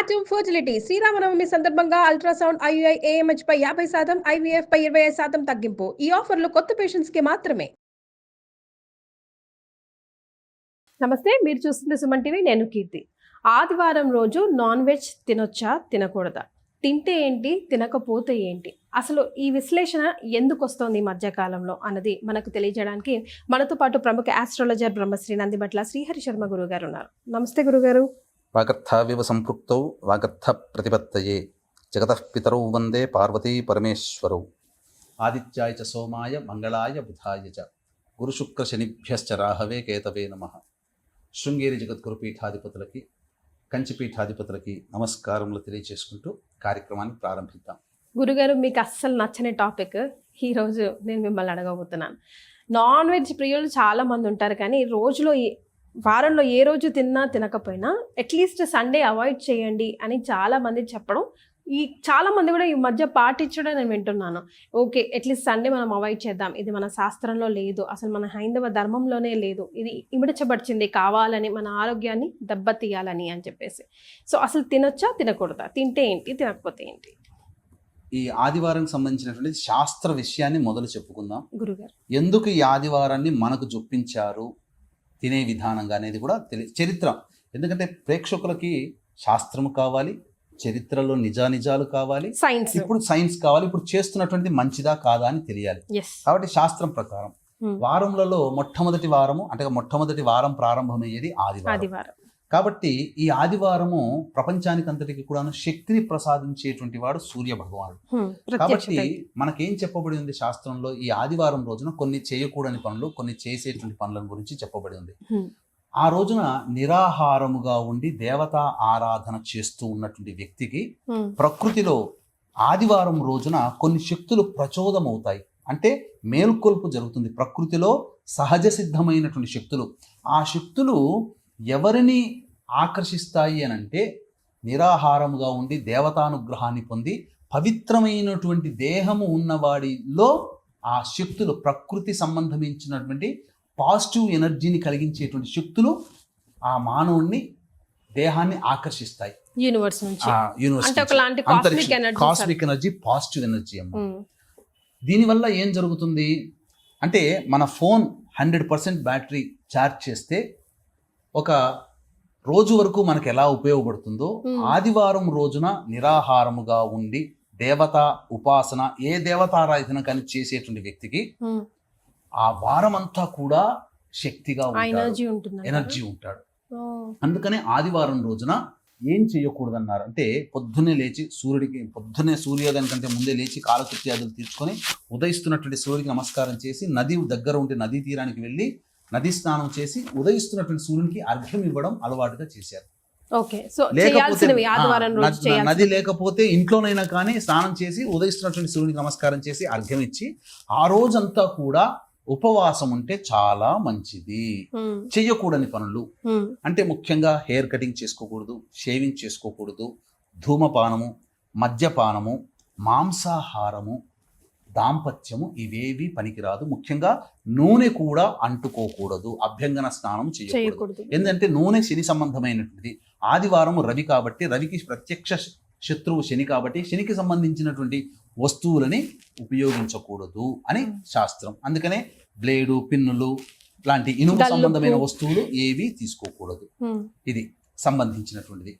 Atom fertility Sri Rama Navami సందర్భంగా ultrasound IUI AMH పై 50%, IVF పై 25% తగ్గింపు. ఈ ఆఫర్లు కొత్త పేషెంట్స్ కి మాత్రమే. నమస్తే, మీరు చూస్తుంది సుమన్ టీవీ. నేను కీర్తి. ఆదివారం రోజు నాన్ వెజ్ తినొచ్చా తినకూడదా, తింటే ఏంటి తినకపోతే ఏంటి, అసలు ఈ విశ్లేషణ ఎందుకు వస్తోంది ఈ మధ్యకాలంలో అన్నది మనకు తెలియజేయడానికి మనతో పాటు ప్రముఖ ఆస్ట్రాలజర్ బ్రహ్మశ్రీ నందిబట్ల శ్రీహరి శర్మ గురువు గారు ఉన్నారు. నమస్తే గురుగారు. వాగర్థావివ సంపృక్తౌ వాగర్థ ప్రతిపత్తయే జగతః పితరౌ వందే పార్వతీ పరమేశ్వరౌ ఆదిత్యాయ చ సోమాయ మంగళాయ బుధాయ చ గురుశుక్ర శనిభ్యశ్చ రాహవే కేతవే నమః. శృంగేరి జగద్గురు పీఠాధిపతులకి, కంచి పీఠాధిపతులకి నమస్కారములు తెలియజేసుకుంటూ కార్యక్రమాన్ని ప్రారంభిద్దాం. గురుగారు, మీకు అస్సలు నచ్చని టాపిక్ ఈరోజు నేను మిమ్మల్ని అడగబోతున్నాను. నాన్ వెజ్ ప్రియులు చాలా మంది ఉంటారు, కానీ వారంలో ఏ రోజు తిన్నా తినకపోయినా అట్లీస్ట్ సండే అవాయిడ్ చేయండి అని చాలా మంది చెప్పడం, చాలా మంది కూడా ఈ మధ్య పాటించడం నేను వింటున్నాను. ఓకే, అట్లీస్ట్ సండే మనం అవాయిడ్ చేద్దాం, ఇది మన శాస్త్రంలో లేదు, అసలు మన హైందవ ధర్మంలోనే లేదు, ఇది ఇమిడించబడిచింది కావాలని మన ఆరోగ్యాన్ని దెబ్బతీయాలని అని చెప్పేసి. సో అసలు తినొచ్చా తినకూడదా, తింటే ఏంటి తినకపోతే ఏంటి? ఈ ఆదివారానికి సంబంధించినటువంటి శాస్త్ర విషయాన్ని మొదలు చెప్పుకుందాం. గురుగారు, ఎందుకు ఈ ఆదివారాన్ని మనకు చూపించారు తినే విధానంగా అనేది కూడా చరిత్ర. ఎందుకంటే ప్రేక్షకులకి శాస్త్రము కావాలి, చరిత్రలో నిజాలు కావాలి, ఇప్పుడు సైన్స్ కావాలి, ఇప్పుడు చేస్తున్నటువంటిది మంచిదా కాదా అని తెలియాలి. కాబట్టి శాస్త్రం ప్రకారం వారములలో మొట్టమొదటి వారం ప్రారంభమయ్యేది ఆదివారం. కాబట్టి ఈ ఆదివారము ప్రపంచానికి అంతటికి కూడా శక్తిని ప్రసాదించేటువంటి వాడు సూర్య భగవానుడు. కాబట్టి మనకేం చెప్పబడి ఉంది శాస్త్రంలో, ఈ ఆదివారం రోజున కొన్ని చేయకూడని పనులు, కొన్ని చేసేటువంటి పనుల గురించి చెప్పబడి ఉంది. ఆ రోజున నిరాహారముగా ఉండి దేవతా ఆరాధన చేస్తూ ఉన్నటువంటి వ్యక్తికి ప్రకృతిలో ఆదివారం రోజున కొన్ని శక్తులు ప్రచోదమవుతాయి. అంటే మేల్కొల్పు జరుగుతుంది. ప్రకృతిలో సహజ సిద్ధమైనటువంటి శక్తులు, ఆ శక్తులు ఎవరిని ఆకర్షిస్తాయి అనంటే నిరాహారముగా ఉండి దేవతానుగ్రహాన్ని పొంది పవిత్రమైనటువంటి దేహము ఉన్నవాడిలో ఆ శక్తులు, ప్రకృతి సంబంధించినటువంటి పాజిటివ్ ఎనర్జీని కలిగించేటువంటి శక్తులు ఆ మానవుణ్ణి, దేహాన్ని ఆకర్షిస్తాయి. కాస్మిక్ ఎనర్జీ, పాజిటివ్ ఎనర్జీ అమ్మ. దీనివల్ల ఏం జరుగుతుంది అంటే, మన ఫోన్ 100% బ్యాటరీ ఛార్జ్ చేస్తే ఒక రోజు వరకు మనకు ఎలా ఉపయోగపడుతుందో, ఆదివారం రోజున నిరాహారముగా ఉండి దేవతా ఉపాసన, ఏ దేవతారాధన కానీ చేసేటువంటి వ్యక్తికి ఆ వారం అంతా కూడా శక్తిగా ఎనర్జీ ఉంటాడు. అందుకనే ఆదివారం రోజున ఏం చేయకూడదన్నారు అంటే, పొద్దున్నే సూర్యోదయం కంటే ముందే లేచి కాలకృత్యాదులు తీర్చుకొని ఉదయిస్తున్నటువంటి సూర్యుడికి నమస్కారం చేసి నది దగ్గర ఉంటే నదీ తీరానికి వెళ్ళి నది స్నానం చేసి ఉదయిస్తున్నటువంటి సూర్యునికి అర్ఘ్యం ఇవ్వడం అలవాటుగా చేశారు. నది లేకపోతే ఇంట్లోనైనా కానీ స్నానం చేసి ఉదయిస్తున్నటువంటి సూర్యునికి నమస్కారం చేసి అర్ఘ్యం ఇచ్చి ఆ రోజంతా కూడా ఉపవాసం ఉంటే చాలా మంచిది. చెయ్యకూడని పనులు అంటే ముఖ్యంగా హెయిర్ కటింగ్ చేసుకోకూడదు, షేవింగ్ చేసుకోకూడదు, ధూమపానము, మద్యపానము, మాంసాహారము, దాంపత్యము ఇవేవి పనికిరాదు. ముఖ్యంగా నూనె కూడా అంటుకోకూడదు, అభ్యంగన స్నానం చేయకూడదు. ఎందుకంటే నూనె శని సంబంధమైనటువంటిది. ఆదివారం రవి కాబట్టి, రవికి ప్రత్యక్ష శత్రువు శని కాబట్టి శనికి సంబంధించినటువంటి వస్తువులని ఉపయోగించకూడదు అని శాస్త్రం. అందుకనే బ్లేడు, పిన్నులు లాంటి ఇనుము సంబంధమైన వస్తువులు ఏవి తీసుకోకూడదు. ఇది సంబంధించినటువంటిది.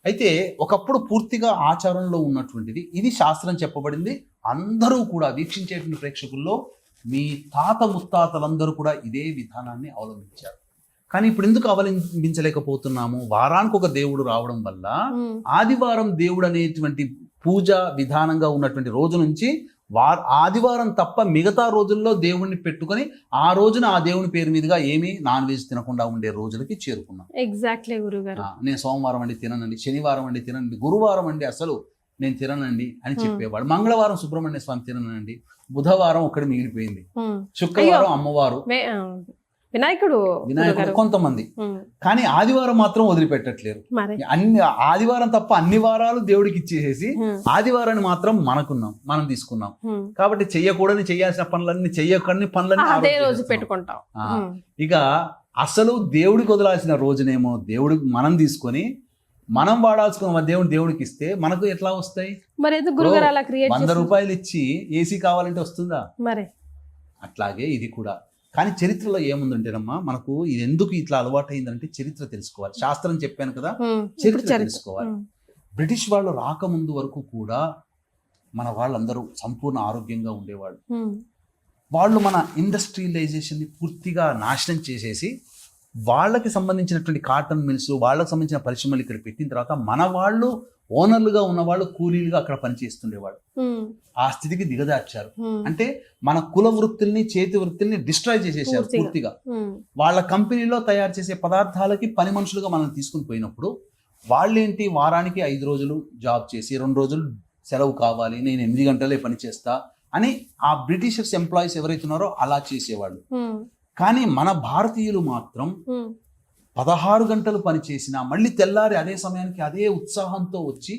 అయితే ఒకప్పుడు పూర్తిగా ఆచారంలో ఉన్నటువంటిది ఇది. శాస్త్రం చెప్పబడింది. అందరూ కూడా వీక్షించేటువంటి ప్రేక్షకుల్లో మీ తాత ముత్తాతలందరూ కూడా ఇదే విధానాన్ని అవలంబించారు. కానీ ఇప్పుడు ఎందుకు అవలంబించలేకపోతున్నాము? వారానికి ఒక దేవుడు రావడం వల్ల ఆదివారం దేవుడు అనేటువంటి పూజ విధానంగా ఉన్నటువంటి రోజు నుంచి ఆదివారం తప్ప మిగతా రోజుల్లో దేవుణ్ణి పెట్టుకొని ఆ రోజున ఆ దేవుని పేరు మీదుగా ఏమీ నాన్ వెజ్ తినకుండా ఉండే రోజులకి చేరుకున్నాం. ఎగ్జాక్ట్లీ గురుగారు. నేను సోమవారం అండి తిననండి, శనివారం అండి తినండి, గురువారం అండి అసలు నేను తిననండి అని చెప్పేవాడు. మంగళవారం సుబ్రహ్మణ్య స్వామి తిననండి, బుధవారం ఒక్కడి మిగిలిపోయింది, శుక్రవారం అమ్మవారు, వినాయకుడు కొంతమంది. కానీ ఆదివారం మాత్రం వదిలిపెట్టట్లేరు. అన్ని ఆదివారం తప్ప అన్ని వారాలు దేవుడికి ఇచ్చేసేసి ఆదివారాన్ని మాత్రం మనం తీసుకున్నాం. కాబట్టి చెయ్యకూడని, చేయాల్సిన పనులన్నీ చెయ్యకూడని పనులన్నీ పెట్టుకుంటాం. ఇక అసలు దేవుడికి వదలాల్సిన రోజునేమో దేవుడికి మనం తీసుకొని మనం వాడాల్సుకున్న దేవుడికి ఇస్తే మనకు ఎట్లా వస్తాయి? మరి ఎందుకు గురుగారు అలా క్రియేట్ 100 రూపాయలు ఇచ్చి ఏసీ కావాలంటే వస్తుందా? మరి అట్లాగే ఇది కూడా. కానీ చరిత్రలో ఏముందంటేనమ్మా, మనకు ఇది ఎందుకు ఇట్లా అలవాటు అయిందంటే చరిత్ర తెలుసుకోవాలి. శాస్త్రం చెప్పాను కదా, చరిత్ర తెలుసుకోవాలి. బ్రిటిష్ వాళ్ళు రాకముందు వరకు కూడా మన వాళ్ళందరూ సంపూర్ణ ఆరోగ్యంగా ఉండేవాళ్ళు. వాళ్ళు మన ఇండస్ట్రియలైజేషన్ని పూర్తిగా నాశనం చేసేసి వాళ్ళకి సంబంధించినటువంటి కాటన్ మిల్స్, వాళ్ళకి సంబంధించిన పరిశ్రమలు ఇక్కడ పెట్టిన తర్వాత మన వాళ్ళు ఓనర్లుగా ఉన్న వాళ్ళు కూలీలుగా అక్కడ పనిచేస్తుండేవాళ్ళు. ఆ స్థితికి దిగదార్చారు. అంటే మన కుల వృత్తుల్ని, చేతి వృత్తుల్ని డిస్ట్రాయ్ చేసేసారు పూర్తిగా. వాళ్ళ కంపెనీలో తయారు చేసే పదార్థాలకి పని మనుషులుగా మనం తీసుకుని పోయినప్పుడు వాళ్ళేంటి, వారానికి 5 రోజులు జాబ్ చేసి 2 రోజులు సెలవు కావాలి, నేను 8 గంటలే పని చేస్తా అని ఆ బ్రిటిషర్స్ ఎంప్లాయీస్ ఎవరైతే ఉన్నారో అలా చేసేవాళ్ళు. కానీ మన భారతీయులు మాత్రం 16 గంటలు పని చేసినా మళ్ళీ తెల్లారి అదే సమయానికి అదే ఉత్సాహంతో వచ్చి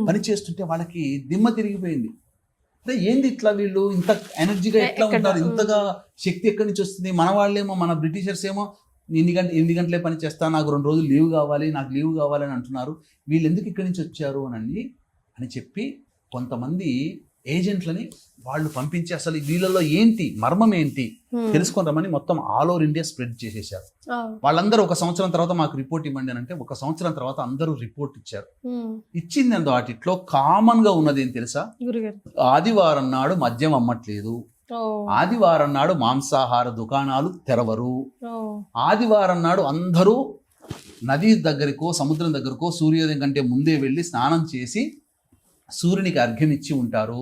పని చేస్తుంటే వాళ్ళకి దిమ్మ తిరిగిపోయింది. అంటే ఏంది ఇట్లా వీళ్ళు ఇంత ఎనర్జీగా ఎట్లా ఉంటారు, ఇంతగా శక్తి ఎక్కడి నుంచి వస్తుంది? మన వాళ్ళేమో, మన బ్రిటిషర్స్ ఏమో 8 గంటలే పని చేస్తా, నాకు 2 రోజులు లీవ్ కావాలి, నాకు లీవ్ కావాలని అంటున్నారు. వీళ్ళు ఎందుకు ఇక్కడి నుంచి వచ్చారు అని చెప్పి కొంతమంది ఏజెంట్లని వాళ్ళు పంపించి అసలు వీళ్ళలో ఏంటి మర్మం ఏంటి తెలుసుకుంటామని మొత్తం ఆల్ ఓవర్ ఇండియా స్ప్రెడ్ చేసేసారు. వాళ్ళందరూ 1 సంవత్సరం తర్వాత మాకు రిపోర్ట్ ఇవ్వండి అని అంటే 1 సంవత్సరం తర్వాత అందరూ రిపోర్ట్ ఇచ్చారు. ఇచ్చింది వాటిలో కామన్ గా ఉన్నది ఏం తెలుసా? ఆదివారం నాడు మద్యం అమ్మట్లేదు, ఆదివారం నాడు మాంసాహార దుకాణాలు తెరవరు, ఆదివారం నాడు అందరూ నది దగ్గరకో సముద్రం దగ్గరకో సూర్యోదయం కంటే ముందే వెళ్ళి స్నానం చేసి సూర్యునికి అర్ఘ్యం ఇచ్చి ఉంటారు,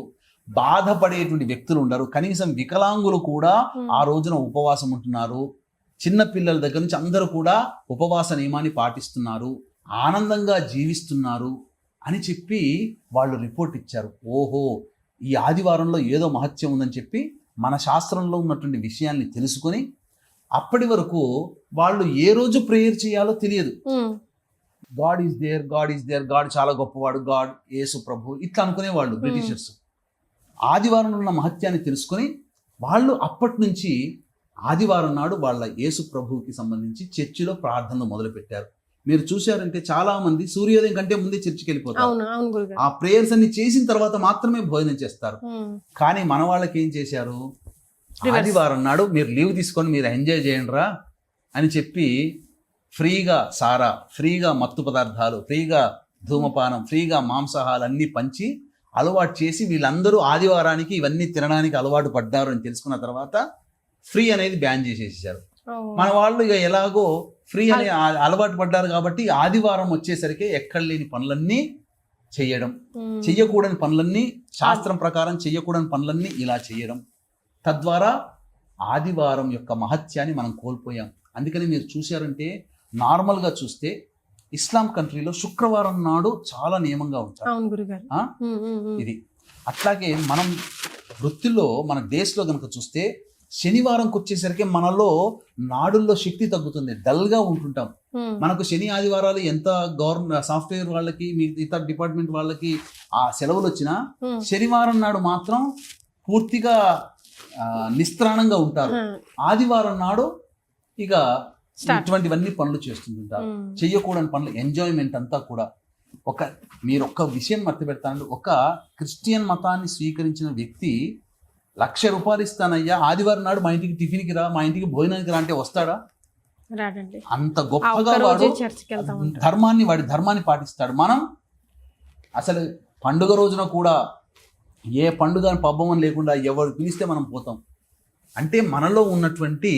బాధపడేటువంటి వ్యక్తులు ఉండరు, కనీసం వికలాంగులు కూడా ఆ రోజున ఉపవాసం ఉంటున్నారు, చిన్న పిల్లల దగ్గర నుంచి అందరూ కూడా ఉపవాస నియమాన్ని పాటిస్తున్నారు, ఆనందంగా జీవిస్తున్నారు అని చెప్పి వాళ్ళు రిపోర్ట్ ఇచ్చారు. ఓహో, ఈ ఆదివారంలో ఏదో మహత్యం ఉందని చెప్పి మన శాస్త్రంలో ఉన్నటువంటి విషయాల్ని తెలుసుకొని అప్పటి వరకు వాళ్ళు ఏ రోజు ప్రేయర్ చేయాలో తెలియదు. God is there, God is there, God చాలా గొప్పవాడు, గాడ్ యేసు ప్రభు ఇట్లా అనుకునేవాళ్ళు బ్రిటిషర్స్. ఆదివారంలో ఉన్న మహత్యాన్ని తెలుసుకొని వాళ్ళు అప్పటి నుంచి ఆదివారం నాడు వాళ్ళ యేసు ప్రభువుకి సంబంధించి చర్చిలో ప్రార్థనలు మొదలుపెట్టారు. మీరు చూశారంటే చాలా మంది సూర్యోదయం కంటే ముందే చర్చికి వెళ్ళిపోతారు. ఆ ప్రేయర్స్ అన్ని చేసిన తర్వాత మాత్రమే భోజనం చేస్తారు. కానీ మన వాళ్ళకి ఏం చేశారు, ఆదివారం నాడు మీరు లీవ్ తీసుకొని మీరు ఎంజాయ్ చేయండి రా అని చెప్పి ఫ్రీగా సారా, ఫ్రీగా మత్తు పదార్థాలు, ఫ్రీగా ధూమపానం, ఫ్రీగా మాంసాహాలు అన్నీ పంచి అలవాటు చేసి వీళ్ళందరూ ఆదివారానికి ఇవన్నీ తినడానికి అలవాటు పడ్డారు అని తెలుసుకున్న తర్వాత ఫ్రీ అనేది బ్యాన్ చేసేసారు. మన వాళ్ళు ఇక ఎలాగో ఫ్రీ అని అలవాటు పడ్డారు కాబట్టి ఆదివారం వచ్చేసరికి ఎక్కడ లేని పనులన్నీ చెయ్యడం, చెయ్యకూడని పనులన్నీ శాస్త్రం ప్రకారం చెయ్యకూడని పనులన్నీ ఇలా చేయడం, తద్వారా ఆదివారం యొక్క మహత్యాన్ని మనం కోల్పోయాం. అందుకని మీరు చూశారంటే నార్మల్గా చూస్తే ఇస్లాం కంట్రీలో శుక్రవారం నాడు చాలా నియమంగా ఉంటారు. ఇది అట్లాగే మనం వృత్తిలో మన దేశంలో కనుక చూస్తే శనివారంకి వచ్చేసరికి మనలో నాడుల్లో శక్తి తగ్గుతుంది, డల్గా ఉంటుంటాం. మనకు శని ఆదివారాలు ఎంత గవర్నమెంట్ సాఫ్ట్వేర్ వాళ్ళకి, ఇతర డిపార్ట్మెంట్ వాళ్ళకి ఆ సెలవులు వచ్చినా శనివారం నాడు మాత్రం పూర్తిగా నిస్త్రాణంగా ఉంటారు. ఆదివారం నాడు ఇక ఇటువంటివన్నీ పనులు చేస్తుంటారు, చెయ్యకూడని పనులు, ఎంజాయ్మెంట్ అంతా కూడా. మీరు ఒక్క విషయం మర్చి పెడతానండి, ఒక క్రిస్టియన్ మతాన్ని స్వీకరించిన వ్యక్తి 1,00,000 రూపాయలు ఇస్తానయ్యా, ఆదివారం నాడు మా ఇంటికి టిఫిన్కి రా, మా ఇంటికి భోజనానికి రా అంటే వస్తాడా? అంత గొప్పగా వాడు వాడి ధర్మాన్ని పాటిస్తాడు. మనం అసలు పండుగ రోజున కూడా ఏ పండుగ పబ్బం లేకుండా ఎవరు పిలిస్తే మనం పోతాం. అంటే మనలో ఉన్నటువంటి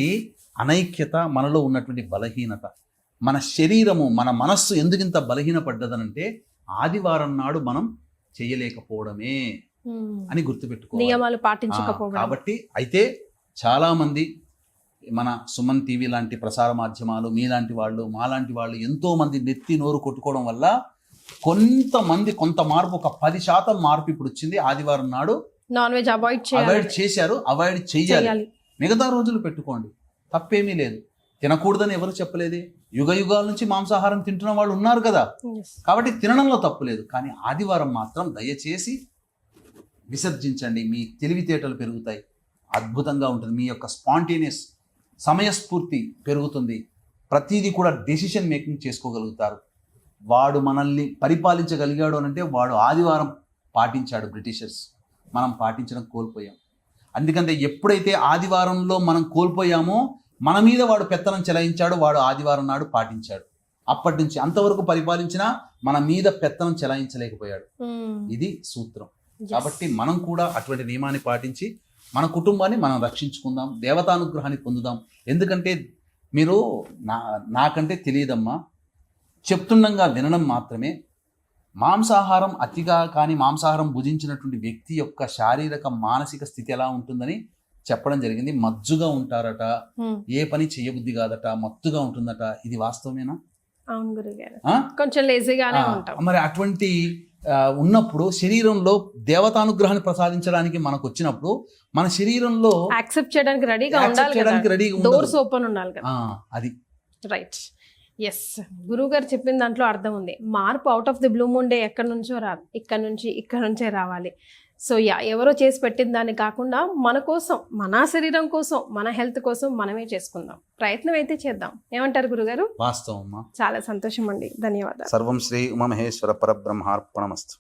అనైక్యత, మనలో ఉన్నటువంటి బలహీనత, మన శరీరము, మన మనస్సు ఎందుకింత బలహీనపడ్డదనంటే ఆదివారం నాడు మనం చేయలేకపోవడమే అని గుర్తుపెట్టుకోవాలి, నియమాలు పాటించకపోవడం. కాబట్టి అయితే చాలా మంది మన సుమన్ టీవీ లాంటి ప్రసార మాధ్యమాలు, మీలాంటి వాళ్ళు, మాలాంటి వాళ్ళు ఎంతో మంది నెత్తి నోరు కొట్టుకోవడం వల్ల కొంత మార్పు, ఒక 10% మార్పు ఇప్పుడు వచ్చింది. ఆదివారం నాడు నాన్ వెజ్ అవాయిడ్ చేశారు, అవాయిడ్ చేయాలి. మిగతా రోజులు పెట్టుకోండి, తప్పేమీ లేదు. తినకూడదని ఎవరు చెప్పలేదే, యుగ యుగాల నుంచి మాంసాహారం తింటున్న వాళ్ళు ఉన్నారు కదా, కాబట్టి తినడంలో తప్పు లేదు. కానీ ఆదివారం మాత్రం దయచేసి విసర్జించండి, మీ తెలివితేటలు పెరుగుతాయి, అద్భుతంగా ఉంటుంది, మీ యొక్క స్పాంటేనియస్ సమయస్ఫూర్తి పెరుగుతుంది, ప్రతిదీ కూడా డెసిషన్ మేకింగ్ చేసుకోగలుగుతారు. వాడు మనల్ని పరిపాలించగలిగాడు అని అంటే వాడు ఆదివారం పాటించాడు బ్రిటిషర్స్, మనం పాటించడం కోల్పోయాం. అందుకంటే ఎప్పుడైతే ఆదివారంలో మనం కోల్పోయామో మన మీద వాడు పెత్తనం చెలాయించాడు, వాడు ఆదివారం నాడు పాటించాడు. అప్పటి నుంచి అంతవరకు పరిపాలించినా మన మీద పెత్తనం చెలాయించలేకపోయాడు. ఇది సూత్రం. కాబట్టి మనం కూడా అటువంటి నియమాన్ని పాటించి మన కుటుంబాన్ని మనం రక్షించుకుందాం, దేవతానుగ్రహాన్ని పొందుదాం. ఎందుకంటే మీరు నాకంటే తెలియదమ్మా, చెప్తుండగా వినడం మాత్రమే. మాంసాహారం అతిగా కానీ మాంసాహారం భుజించినటువంటి వ్యక్తి యొక్క శారీరక మానసిక స్థితి ఎలా ఉంటుందని చెప్పడం జరిగింది. మజ్జుగా ఉంటారట, ఏ పని చేయబుద్ధి కాదట, మత్తుగా ఉంటుందట. ఇది వాస్తవమేనా? అవును గురుగారు, కొంచెం లేజీగానే ఉంటాం. మరి అటువంటి ఉన్నప్పుడు శరీరంలో దేవతానుగ్రహాన్ని ప్రసాదించడానికి మనకు వచ్చినప్పుడు మన శరీరంలో యాక్సెప్ట్ చేయడానికి రెడీగా ఉండాలి, డోర్స్ ఓపెన్ ఉండాలి కదా. అది రైట్. ఎస్, గురువు గారు చెప్పిన దాంట్లో అర్థం ఉంది. మార్పు out of the blue moon day ఎక్కడి నుంచో రాదు, ఇక్కడ నుంచే రావాలి. సో ఎవరో చేసి పెట్టిన దాన్ని కాకుండా మన కోసం, మన శరీరం కోసం, మన హెల్త్ కోసం మనమే చేసుకుందాం, ప్రయత్నం అయితే చేద్దాం. ఏమంటారు గురుగారు? వాస్తవం. చాలా సంతోషం అండి, ధన్యవాదాలు. సర్వం శ్రీ ఉమామహేశ్వర పరబ్రహ్మార్పణమస్తు.